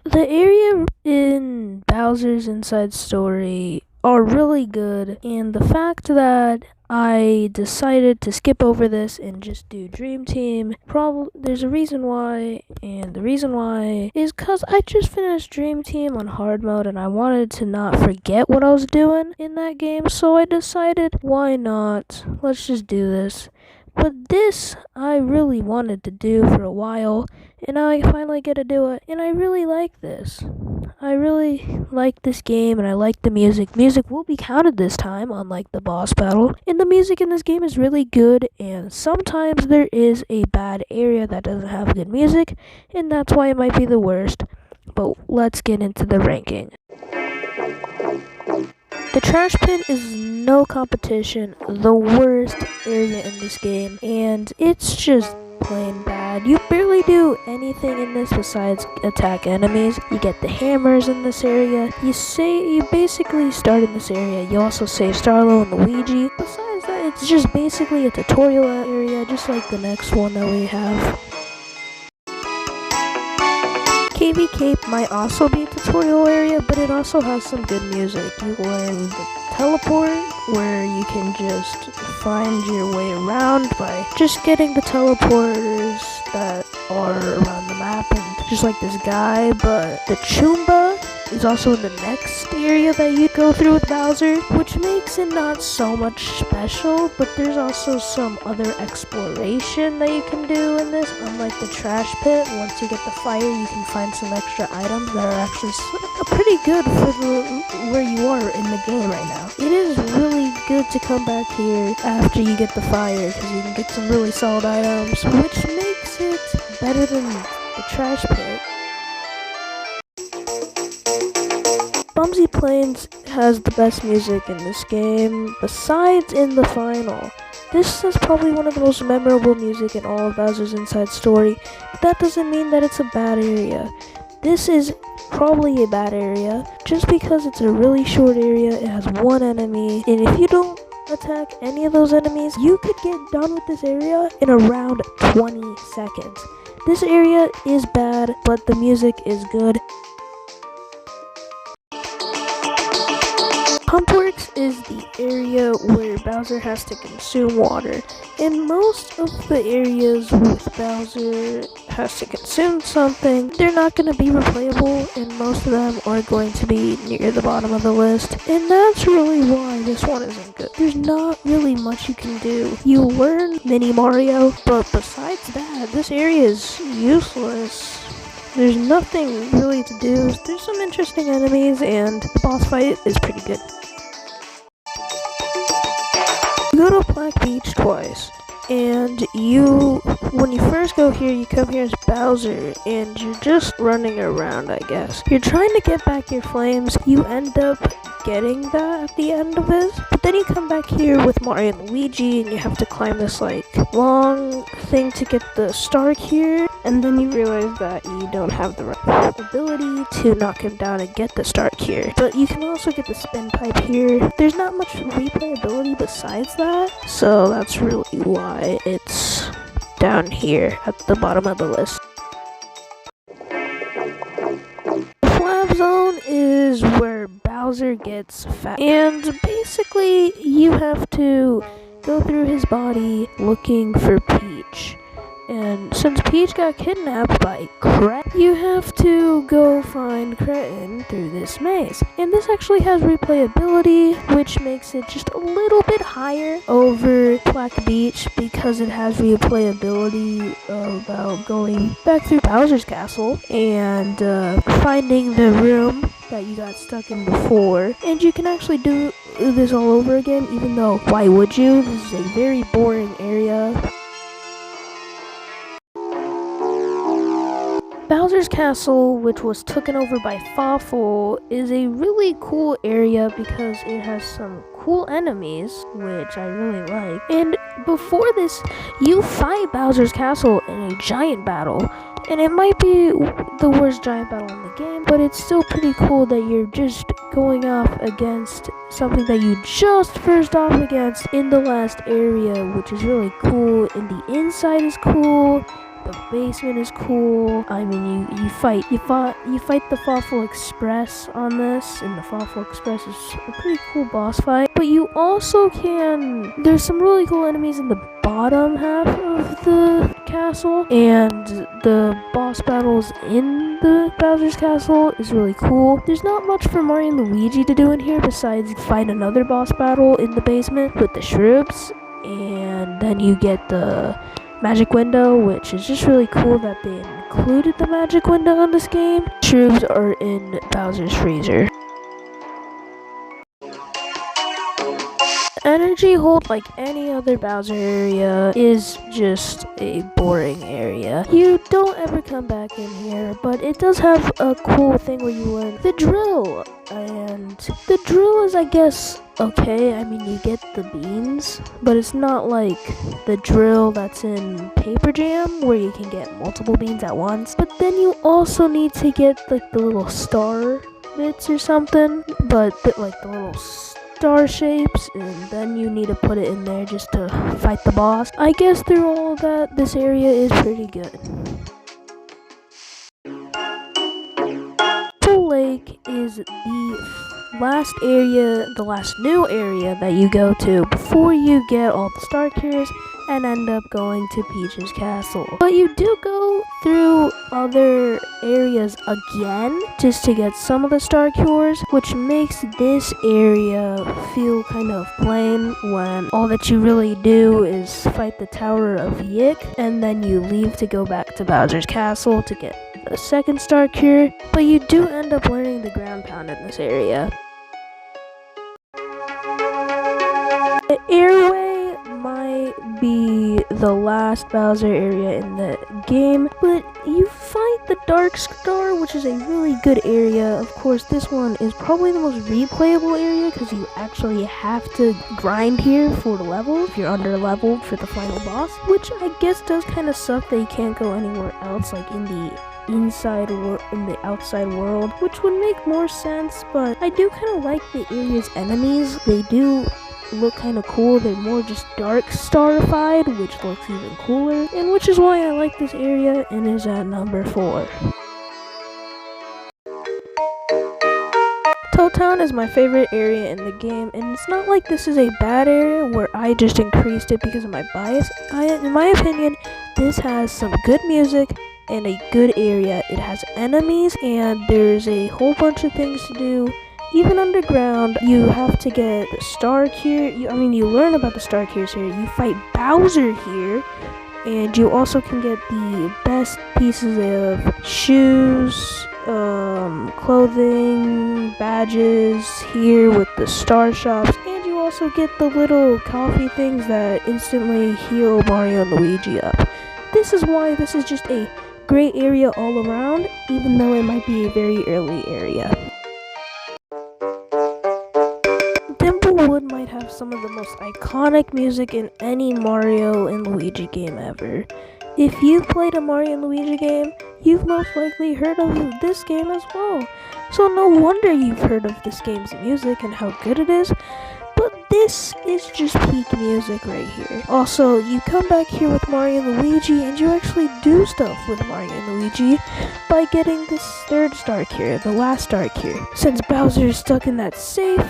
The area in Bowser's Inside Story are really good, and the fact that I decided to skip over this and just do Dream Team, there's a reason why, and the reason why is because I just finished Dream Team on hard mode and I wanted to not forget what I was doing in that game, so I decided, why not? Let's just do this. But this I really wanted to do for a while, and now I finally get to do it, and I really like this. I really like this game, and I like the music. Music will be counted this time, unlike the boss battle. And the music in this game is really good, and sometimes there is a bad area that doesn't have good music, and that's why it might be the worst. But let's get into the ranking. The trash pit is no competition, the worst area in this game, and it's just plain bad. You barely do anything in this besides attack enemies. You get the hammers in this area. You basically start in this area. You also save Starlo and Luigi. Besides that, it's just basically a tutorial area, just like the next one that we have. KV Cape might also be a tutorial area, but it also has some good music. You learn the teleport, where you can just find your way around by just getting the teleporters that are around the map, and just like this guy. But the Choomba is also in the next area that you go through with Bowser, which makes it not so much special, but there's also some other exploration that you can do in this. Unlike the trash pit, once you get the fire, you can find some extra items that are actually pretty good for where you are in the game right now. It is really good to come back here after you get the fire, because you can get some really solid items, which makes it better than the trash pit. Bumsy Plains has the best music in this game, besides in the final. This is probably one of the most memorable music in all of Bowser's Inside Story, but that doesn't mean that it's a bad area. This is probably a bad area, just because it's a really short area, it has one enemy, and if you don't attack any of those enemies, you could get done with this area in around 20 seconds. This area is bad, but the music is good. Pumpworks is the area where Bowser has to consume water. In most of the areas with Bowser has to consume something, they're not going to be replayable, and most of them are going to be near the bottom of the list. And that's really why this one isn't good. There's not really much you can do. You learn Mini Mario, but besides that, this area is useless. There's nothing really to do. There's some interesting enemies, and the boss fight is pretty good. You go to Black Beach twice, and when you first go here, you come here as Bowser, and you're just running around, I guess. You're trying to get back your flames. You end up getting that at the end of this, but then you come back here with Mario and Luigi, and you have to climb this long thing to get the star here, and then you realize that you don't have the right ability to knock him down and get the star here. But you can also get the spin pipe here. There's not much replayability besides that, so that's really why it's down here at the bottom of the list. The Flab Zone is where Bowser gets fat, and basically you have to go through his body looking for Peach. And since Peach got kidnapped by Cret, you have to go find Cretin through this maze. And this actually has replayability, which makes it just a little bit higher over Black Beach, because it has replayability about going back through Bowser's castle and finding the room that you got stuck in before. And you can actually do this all over again, even though, why would you? This is a very boring area. Bowser's Castle, which was taken over by Fawful, is a really cool area because it has some cool enemies, which I really like. And before this, you fight Bowser's Castle in a giant battle. And it might be the worst giant battle in the game, but it's still pretty cool that you're just going off against something that you just first off against in the last area, which is really cool. And the inside is cool. The basement is cool. I mean, you fight the Fawful Express on this, and the Fawful Express is a pretty cool boss fight. But you also there's some really cool enemies in the bottom half of the castle, and the boss battles in the Bowser's Castle is really cool. There's not much for Mario and Luigi to do in here besides fight another boss battle in the basement with the shrubs, and then you get the magic window, which is just really cool that they included the magic window in this game. Shrubs are in Bowser's freezer. Energy Hold, like any other Bowser area, is just a boring area. You don't ever come back in here, but it does have a cool thing where you learn the drill. And the drill is, I guess, okay. I mean, you get the beans, but it's not like the drill that's in Paper Jam where you can get multiple beans at once. But then you also need to get like the little star bits or something, but like the little star shapes, and then you need to put it in there just to fight the boss. I guess through all of that, this area is pretty good. Full Lake is the last new area that you go to before you get all the star cures and end up going to Peach's Castle. But you do go through other areas again just to get some of the star cures, which makes this area feel kind of plain when all that you really do is fight the Tower of Yik, and then you leave to go back to Bowser's Castle to get the second star cure. But you do end up learning the ground pound in this area. The airway might be the last Bowser area in the game, but you fight the Dark Star, which is a really good area. Of course, this one is probably the most replayable area because you actually have to grind here for the level if you're under leveled for the final boss, which I guess does kind of suck that you can't go anywhere else, like in the outside world, which would make more sense. But I do kind of like the area's enemies. They do look kind of cool. They're more just dark starified, which looks even cooler, and which is why I like this area and is at number 4. Toad Town is my favorite area in the game, and it's not like this is a bad area where I just increased it because of my bias. In my opinion, this has some good music and a good area. It has enemies, and there's a whole bunch of things to do. Even underground, you have to get the star cure. You learn about the star cures here. You fight Bowser here, and you also can get the best pieces of shoes, clothing, badges here with the star shops, and you also get the little coffee things that instantly heal Mario and Luigi up. This is why this is just a great area all around, even though it might be a very early area. Dimplewood might have some of the most iconic music in any Mario and Luigi game ever. If you've played a Mario and Luigi game, you've most likely heard of this game as well. So no wonder you've heard of this game's music and how good it is. But this is just peak music right here. Also, you come back here with Mario and Luigi, and you actually do stuff with Mario and Luigi by getting this third star cure, the last star cure. Since Bowser is stuck in that safe,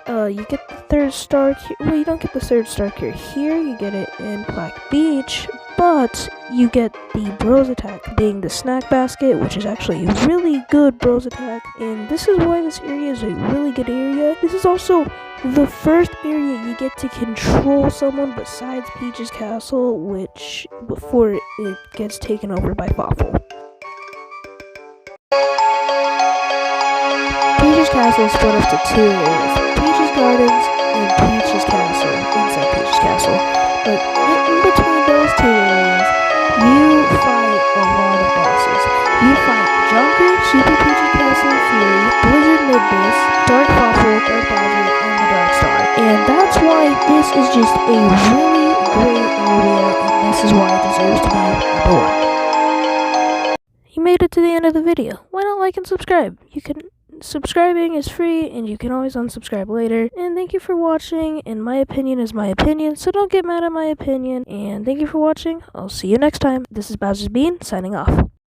you get the third star cure. Well, you don't get the third star cure here, you get it in Black Beach, but you get the Bros attack being the snack basket, which is actually a really good Bros attack, and this is why this area is a really good area. This is also the first area you get to control someone besides Peach's Castle, which before it gets taken over by Fawful. Peach's Castle is split up to 2 areas: Peach's Gardens and Peach's Castle, inside Peach's Castle. But in between those 2 areas, you fight a lot of bosses. You fight Junker, Super Peach's Castle, Fury, Blizzard Midbase, Dark Fawful, Dark Bowser, and the Dark Star. And that's why this is just a really great area, and this is why it deserves to be number 1. You made it to the end of the video. Why not like and subscribe? You can subscribing is free, and you can always unsubscribe later. And thank you for watching, and my opinion is my opinion, so don't get mad at my opinion. And thank you for watching. I'll see you next time. This is Bowser's Bean, signing off.